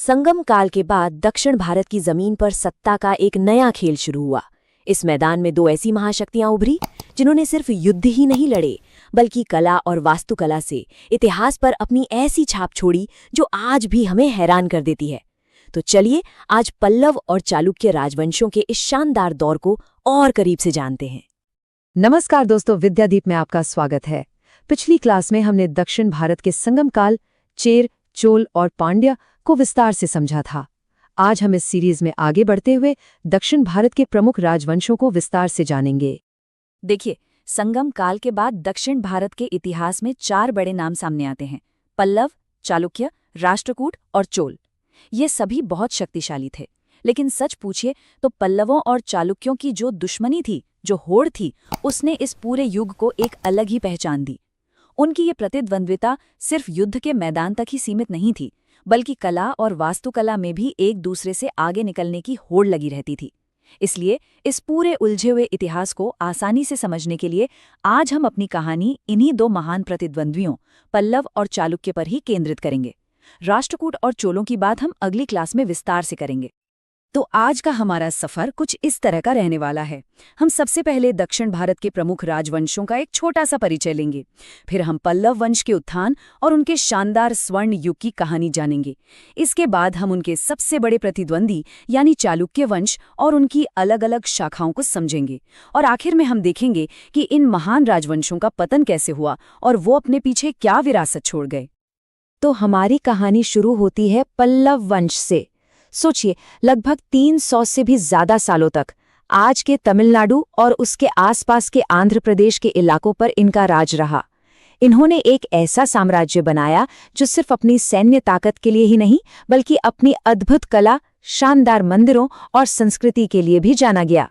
संगम काल के बाद दक्षिण भारत की जमीन पर सत्ता का एक नया खेल शुरू हुआ। इस मैदान में दो ऐसी महाशक्तियां उभरी जिन्होंने सिर्फ युद्ध ही नहीं लड़े बल्कि कला और वास्तुकला से इतिहास पर अपनी ऐसी छाप छोड़ी जो आज भी हमें हैरान कर देती है। तो चलिए आज पल्लव और चालुक्य राजवंशों के इस शानदार दौर को और करीब से जानते हैं। नमस्कार दोस्तों, विद्यादीप में आपका स्वागत है। पिछली क्लास में हमने दक्षिण भारत के संगम काल, चेर, चोल और पांड्या को विस्तार से समझा था। आज हम इस सीरीज में आगे बढ़ते हुए दक्षिण भारत के प्रमुख राजवंशों को विस्तार से जानेंगे। देखिए, संगम काल के बाद दक्षिण भारत के इतिहास में 4 बड़े नाम सामने आते हैं: पल्लव, चालुक्य, राष्ट्रकूट और चोल। ये सभी बहुत शक्तिशाली थे, लेकिन सच पूछिए तो पल्लवों और चालुक्यों की जो दुश्मनी थी, जो होड़ थी, उसने इस पूरे युग को एक अलग ही पहचान दी। उनकी ये प्रतिद्वंद्विता सिर्फ युद्ध के मैदान तक ही सीमित नहीं थी, बल्कि कला और वास्तुकला में भी एक दूसरे से आगे निकलने की होड़ लगी रहती थी। इसलिए इस पूरे उलझे हुए इतिहास को आसानी से समझने के लिए आज हम अपनी कहानी इन्हीं 2 महान प्रतिद्वंद्वियों पल्लव और चालुक्य पर ही केंद्रित करेंगे। राष्ट्रकूट और चोलों की बात हम अगली क्लास में विस्तार से करेंगे। तो आज का हमारा सफर कुछ इस तरह का रहने वाला है। हम सबसे पहले दक्षिण भारत के प्रमुख राजवंशों का एक छोटा सा परिचय लेंगे। फिर हम पल्लव वंश के उत्थान और उनके शानदार स्वर्ण युग की कहानी जानेंगे। इसके बाद हम उनके सबसे बड़े प्रतिद्वंदी यानी चालुक्य वंश और उनकी अलग अलग शाखाओं को समझेंगे। और आखिर में हम देखेंगे कि इन महान राजवंशों का पतन कैसे हुआ और वो अपने पीछे क्या विरासत छोड़ गए। तो हमारी कहानी शुरू होती है पल्लव वंश से। सोचिए, लगभग 300 से भी ज्यादा सालों तक आज के तमिलनाडु और उसके आसपास के आंध्र प्रदेश के इलाकों पर इनका राज रहा। इन्होंने एक ऐसा साम्राज्य बनाया जो सिर्फ अपनी सैन्य ताकत के लिए ही नहीं बल्कि अपनी अद्भुत कला, शानदार मंदिरों और संस्कृति के लिए भी जाना गया।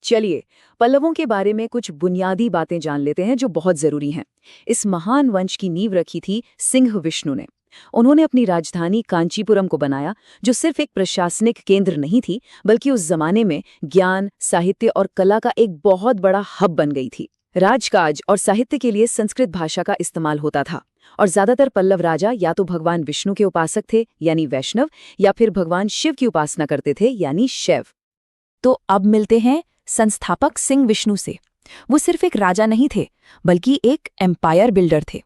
चलिए, पल्लवों के बारे में कुछ बुनियादी बातें जान लेते हैं जो बहुत जरूरी हैं। इस महान वंश की नींव रखी थी सिंह विष्णु ने। उन्होंने अपनी राजधानी कांचीपुरम को बनाया, जो सिर्फ एक प्रशासनिक केंद्र नहीं थी बल्कि उस जमाने में ज्ञान, साहित्य और कला का एक बहुत बड़ा हब बन गई थी। राजकाज और साहित्य के लिए संस्कृत भाषा का इस्तेमाल होता था और ज्यादातर पल्लव राजा या तो भगवान विष्णु के उपासक थे यानी वैष्णव, या फिर भगवान शिव की उपासना करते थे यानी शैव। तो अब मिलते हैं संस्थापक सिंह विष्णु से। वो सिर्फ एक राजा नहीं थे बल्कि एक एम्पायर बिल्डर थे।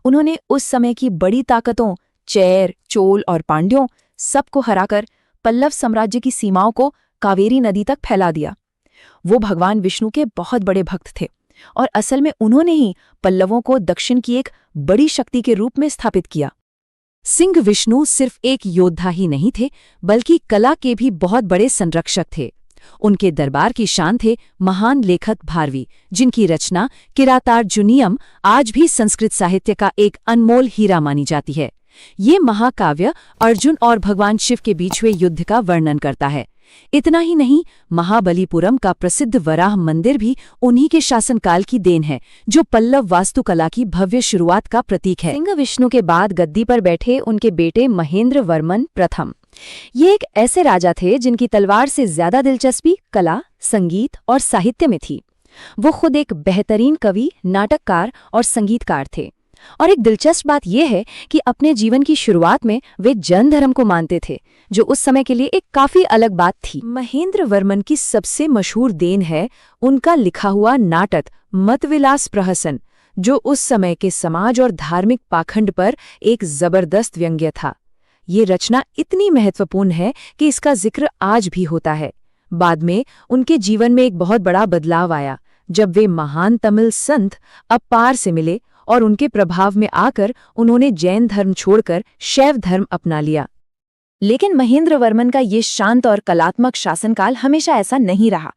उन्होंने उस समय की बड़ी ताकतों चेर, चोल और पांड्यों सबको हराकर पल्लव साम्राज्य की सीमाओं को कावेरी नदी तक फैला दिया। वो भगवान विष्णु के बहुत बड़े भक्त थे और असल में उन्होंने ही पल्लवों को दक्षिण की एक बड़ी शक्ति के रूप में स्थापित किया। सिंह विष्णु सिर्फ एक योद्धा ही नहीं थे बल्कि कला के भी बहुत बड़े संरक्षक थे। उनके दरबार की शान थे महान लेखक भारवी, जिनकी रचना किरातार्जुनीयम आज भी संस्कृत साहित्य का एक अनमोल हीरा मानी जाती है। ये महाकाव्य अर्जुन और भगवान शिव के बीच हुए युद्ध का वर्णन करता है। इतना ही नहीं, महाबलीपुरम का प्रसिद्ध वराह मंदिर भी उन्हीं के शासनकाल की देन है, जो पल्लव वास्तुकला की भव्य शुरुआत का प्रतीक है। सिंह विष्णु के बाद गद्दी पर बैठे उनके बेटे महेंद्र वर्मन प्रथम। ये एक ऐसे राजा थे जिनकी तलवार से ज्यादा दिलचस्पी कला, संगीत और साहित्य में थी। वो खुद एक बेहतरीन कवि, नाटककार और संगीतकार थे। और एक दिलचस्प बात यह है कि अपने जीवन की शुरुआत में वे जैन धर्म को मानते थे, जो उस समय के लिए एक काफी अलग बात थी। महेंद्र वर्मन की सबसे मशहूर देन है उनका लिखा हुआ नाटक मतविलास प्रहसन, जो उस समय के समाज और धार्मिक पाखंड पर एक जबरदस्त व्यंग्य था। ये रचना इतनी महत्वपूर्ण है कि इसका जिक्र आज भी होता है। बाद में उनके जीवन में एक बहुत बड़ा बदलाव आया जब वे महान तमिल संत अप्पार से मिले और उनके प्रभाव में आकर उन्होंने जैन धर्म छोड़कर शैव धर्म अपना लिया। लेकिन महेंद्र वर्मन का ये शांत और कलात्मक शासनकाल हमेशा ऐसा नहीं रहा।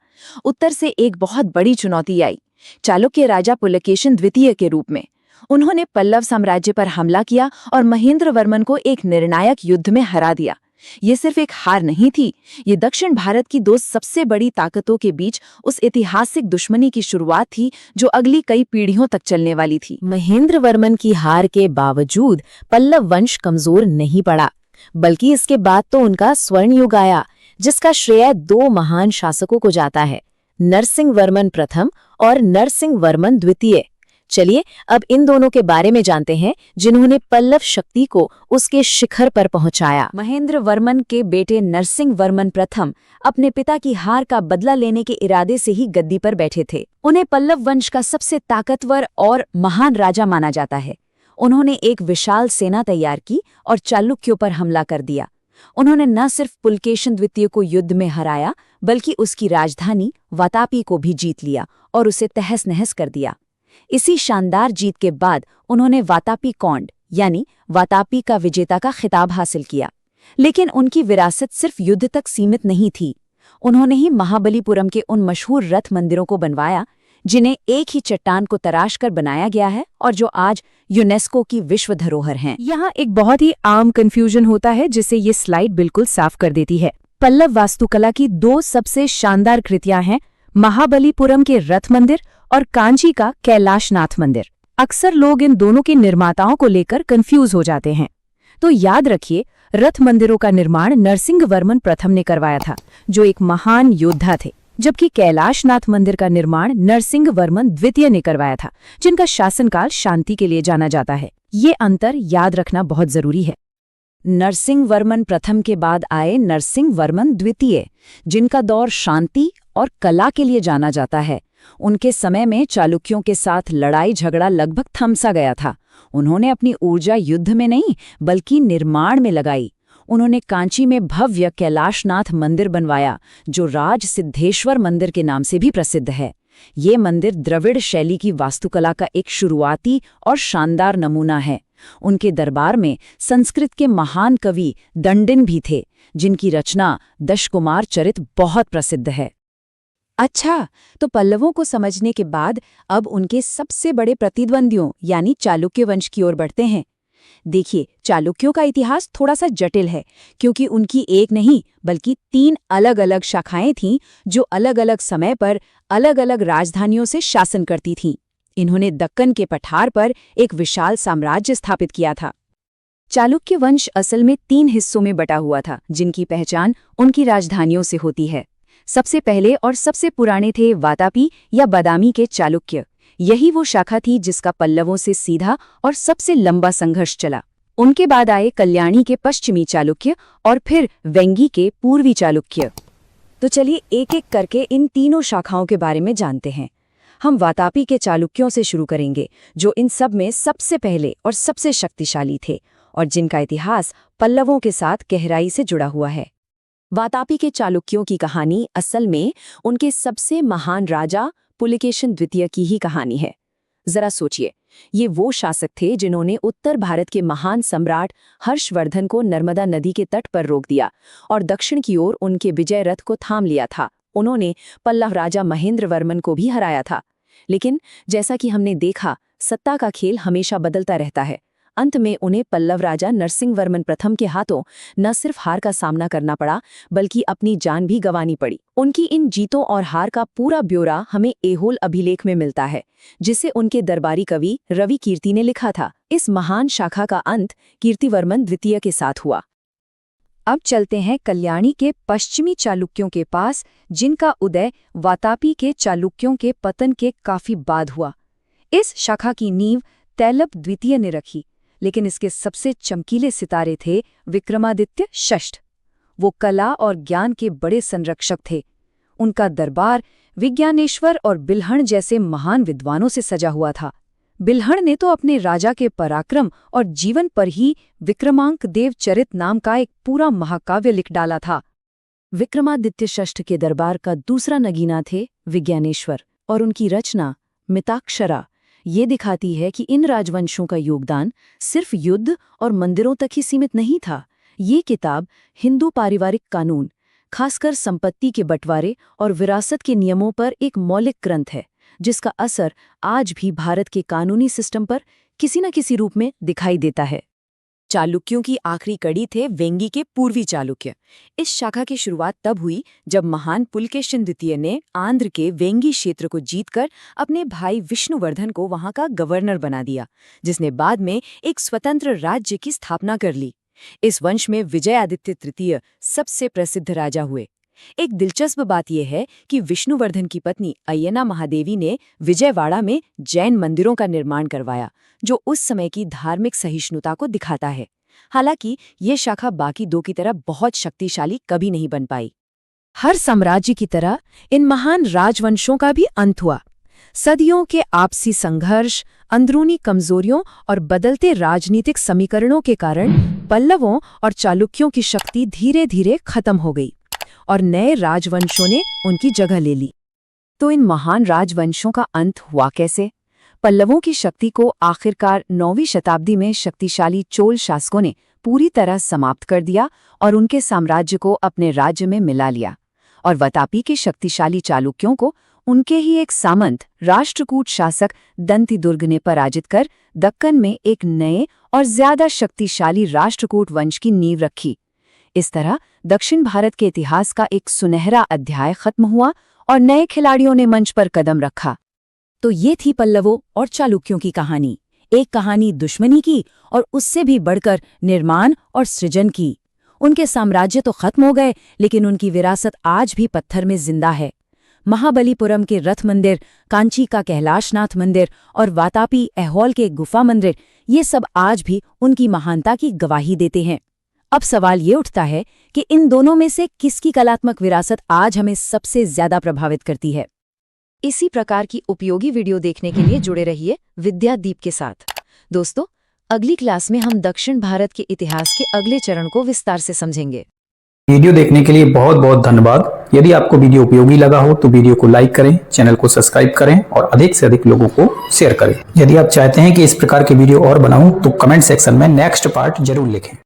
उत्तर से एक बहुत बड़ी चुनौती आई, चालुक्य राजा पुलकेशिन द्वितीय के रूप में। उन्होंने पल्लव साम्राज्य पर हमला किया और महेंद्र वर्मन को एक निर्णायक युद्ध में हरा दिया। ये सिर्फ एक हार नहीं थी, ये दक्षिण भारत की 2 सबसे बड़ी ताकतों के बीच उस ऐतिहासिक दुश्मनी की शुरुआत थी जो अगली कई पीढ़ियों तक चलने वाली थी। महेंद्र वर्मन की हार के बावजूद पल्लव वंश कमजोर नहीं पड़ा, बल्कि इसके बाद तो उनका स्वर्ण युग आया, जिसका श्रेय 2 महान शासकों को जाता है, नरसिंह वर्मन प्रथम और नरसिंह वर्मन द्वितीय। चलिए अब इन दोनों के बारे में जानते हैं जिन्होंने पल्लव शक्ति को उसके शिखर पर पहुंचाया। महेंद्र वर्मन के बेटे नरसिंह वर्मन प्रथम अपने पिता की हार का बदला लेने के इरादे से ही गद्दी पर बैठे थे। उन्हें पल्लव वंश का सबसे ताकतवर और महान राजा माना जाता है। उन्होंने एक विशाल सेना तैयार की और चालुक्यों पर हमला कर दिया। उन्होंने न सिर्फ पुलकेशिन द्वितीय को युद्ध में हराया बल्कि उसकी राजधानी वातापी को भी जीत लिया और उसे तहस नहस कर दिया। इसी शानदार जीत के बाद उन्होंने वातापी कौंड यानी वातापी का विजेता का खिताब हासिल किया। लेकिन उनकी विरासत सिर्फ युद्ध तक सीमित नहीं थी। उन्होंने ही महाबलीपुरम के उन मशहूर रथ मंदिरों को बनवाया जिन्हें एक ही चट्टान को तराश कर बनाया गया है और जो आज यूनेस्को की विश्व धरोहर हैं। यहाँ एक बहुत ही आम कंफ्यूजन होता है जिसे ये स्लाइड बिल्कुल साफ कर देती है। पल्लव वास्तुकला की दो सबसे शानदार कृतियां हैं महाबलीपुरम के रथ मंदिर और कांची का कैलाशनाथ मंदिर। अक्सर लोग इन दोनों के निर्माताओं को लेकर कंफ्यूज हो जाते हैं। तो याद रखिए, रथ मंदिरों का निर्माण नरसिंह वर्मन प्रथम ने करवाया था, जो एक महान योद्धा थे, जबकि कैलाशनाथ मंदिर का निर्माण नरसिंह वर्मन द्वितीय ने करवाया था, जिनका शासनकाल शांति के लिए जाना जाता है। ये अंतर याद रखना बहुत जरूरी है। नरसिंह वर्मन प्रथम के बाद आए नरसिंह वर्मन द्वितीय, जिनका दौर शांति और कला के लिए जाना जाता है। उनके समय में चालुक्यों के साथ लड़ाई झगड़ा लगभग थम सा गया था। उन्होंने अपनी ऊर्जा युद्ध में नहीं बल्कि निर्माण में लगाई। उन्होंने कांची में भव्य कैलाशनाथ मंदिर बनवाया, जो राज सिद्धेश्वर मंदिर के नाम से भी प्रसिद्ध है। ये मंदिर द्रविड़ शैली की वास्तुकला का एक शुरुआती और शानदार नमूना है। उनके दरबार में संस्कृत के महान कवि दंडिन भी थे, जिनकी रचना दशकुमार चरित बहुत प्रसिद्ध है। अच्छा, तो पल्लवों को समझने के बाद अब उनके सबसे बड़े प्रतिद्वंदियों यानी चालुक्य वंश की ओर बढ़ते हैं। देखिए, चालुक्यों का इतिहास थोड़ा सा जटिल है, क्योंकि उनकी एक नहीं बल्कि 3 अलग-अलग शाखाएं थीं, जो अलग-अलग समय पर अलग-अलग राजधानियों से शासन करती थीं। इन्होंने दक्कन के पठार पर एक विशाल साम्राज्य स्थापित किया था। चालुक्य वंश असल में 3 हिस्सों में बटा हुआ था, जिनकी पहचान उनकी राजधानियों से होती है। सबसे पहले और सबसे पुराने थे वातापी या बादामी के चालुक्य। यही वो शाखा थी जिसका पल्लवों से सीधा और सबसे लंबा संघर्ष चला। उनके बाद आए कल्याणी के पश्चिमी चालुक्य और फिर वेंगी के पूर्वी चालुक्य। तो चलिए एक एक करके इन तीनों शाखाओं के बारे में जानते हैं। हम वातापी के चालुक्यों से शुरू करेंगे, जो इन सब में सबसे पहले और सबसे शक्तिशाली थे और जिनका इतिहास पल्लवों के साथ गहराई से जुड़ा हुआ है। वातापी के चालुक्यों की कहानी असल में उनके सबसे महान राजा पुलकेशिन द्वितीय की ही कहानी है। जरा सोचिए, ये वो शासक थे जिन्होंने उत्तर भारत के महान सम्राट हर्षवर्धन को नर्मदा नदी के तट पर रोक दिया और दक्षिण की ओर उनके विजय रथ को थाम लिया था। उन्होंने पल्लव राजा महेंद्र वर्मन को भी हराया था। लेकिन जैसा कि हमने देखा, सत्ता का खेल हमेशा बदलता रहता है। अंत में उन्हें पल्लव राजा नरसिंह वर्मन प्रथम के हाथों न सिर्फ हार का सामना करना पड़ा, बल्कि अपनी जान भी गंवानी पड़ी। उनकी इन जीतों और हार का पूरा ब्यौरा हमें ऐहोल अभिलेख में मिलता है, जिसे उनके दरबारी कवि रवि कीर्ति ने लिखा था। इस महान शाखा का अंत कीर्तिवर्मन द्वितीय के साथ हुआ। अब चलते हैं कल्याणी के पश्चिमी चालुक्यों के पास, जिनका उदय वातापी के चालुक्यों के पतन के काफी बाद हुआ। इस शाखा की नींव तैलप द्वितीय ने रखी, लेकिन इसके सबसे चमकीले सितारे थे विक्रमादित्य षष्ठ। वो कला और ज्ञान के बड़े संरक्षक थे। उनका दरबार विज्ञानेश्वर और बिल्हण जैसे महान विद्वानों से सजा हुआ था। बिल्हण ने तो अपने राजा के पराक्रम और जीवन पर ही विक्रमांक देव चरित नाम का एक पूरा महाकाव्य लिख डाला था। विक्रमादित्य षष्ठ के दरबार का दूसरा नगीना थे विज्ञानेश्वर, और उनकी रचना मिताक्षरा ये दिखाती है कि इन राजवंशों का योगदान सिर्फ युद्ध और मंदिरों तक ही सीमित नहीं था। ये किताब हिंदू पारिवारिक कानून, खासकर संपत्ति के बंटवारे और विरासत के नियमों पर एक मौलिक ग्रंथ है, जिसका असर आज भी भारत के कानूनी सिस्टम पर किसी न किसी रूप में दिखाई देता है। चालुक्यों की आखिरी कड़ी थे वेंगी के पूर्वी चालुक्य। इस शाखा की शुरुआत तब हुई जब महान पुलकेशिन द्वितीय ने आंध्र के वेंगी क्षेत्र को जीतकर अपने भाई विष्णुवर्धन को वहां का गवर्नर बना दिया, जिसने बाद में एक स्वतंत्र राज्य की स्थापना कर ली। इस वंश में विजयादित्य तृतीय सबसे प्रसिद्ध राजा हुए। एक दिलचस्प बात यह है कि विष्णुवर्धन की पत्नी अय्यना महादेवी ने विजयवाड़ा में जैन मंदिरों का निर्माण करवाया, जो उस समय की धार्मिक सहिष्णुता को दिखाता है। हालांकि ये शाखा बाकी दो की तरह बहुत शक्तिशाली कभी नहीं बन पाई। हर साम्राज्य की तरह इन महान राजवंशों का भी अंत हुआ। सदियों के आपसी संघर्ष, अंदरूनी कमजोरियों और बदलते राजनीतिक समीकरणों के कारण पल्लवों और चालुक्यों की शक्ति धीरे धीरे खत्म हो गई और नए राजवंशों ने उनकी जगह ले ली। तो इन महान राजवंशों का अंत हुआ कैसे? पल्लवों की शक्ति को आखिरकार 9वीं शताब्दी में शक्तिशाली चोल शासकों ने पूरी तरह समाप्त कर दिया और उनके साम्राज्य को अपने राज्य में मिला लिया, और वातापी के शक्तिशाली चालुक्यों को उनके ही एक सामंत राष्ट्रकूट शासक दंतिदुर्ग ने पराजित कर दक्कन में एक नए और ज्यादा शक्तिशाली राष्ट्रकूट वंश की नींव रखी। इस तरह दक्षिण भारत के इतिहास का एक सुनहरा अध्याय खत्म हुआ और नए खिलाड़ियों ने मंच पर कदम रखा। तो ये थी पल्लवों और चालुक्यों की कहानी। एक कहानी दुश्मनी की और उससे भी बढ़कर निर्माण और सृजन की। उनके साम्राज्य तो खत्म हो गए, लेकिन उनकी विरासत आज भी पत्थर में जिंदा है। महाबलीपुरम के रथ मंदिर, कांची का कैलाशनाथ मंदिर और वातापी ऐहोल के गुफा मंदिर, ये सब आज भी उनकी महानता की गवाही देते हैं। अब सवाल ये उठता है कि इन दोनों में से किसकी कलात्मक विरासत आज हमें सबसे ज्यादा प्रभावित करती है? इसी प्रकार की उपयोगी वीडियो देखने के लिए जुड़े रहिए विद्यादीप के साथ। दोस्तों, अगली क्लास में हम दक्षिण भारत के इतिहास के अगले चरण को विस्तार से समझेंगे। वीडियो देखने के लिए बहुत बहुत धन्यवाद। यदि आपको वीडियो उपयोगी लगा हो तो वीडियो को लाइक करें, चैनल को सब्सक्राइब करें और अधिक से अधिक लोगों को शेयर करें। यदि आप चाहते हैं कि इस प्रकार के वीडियो और बनाऊं तो कमेंट सेक्शन में नेक्स्ट पार्ट जरूर लिखें।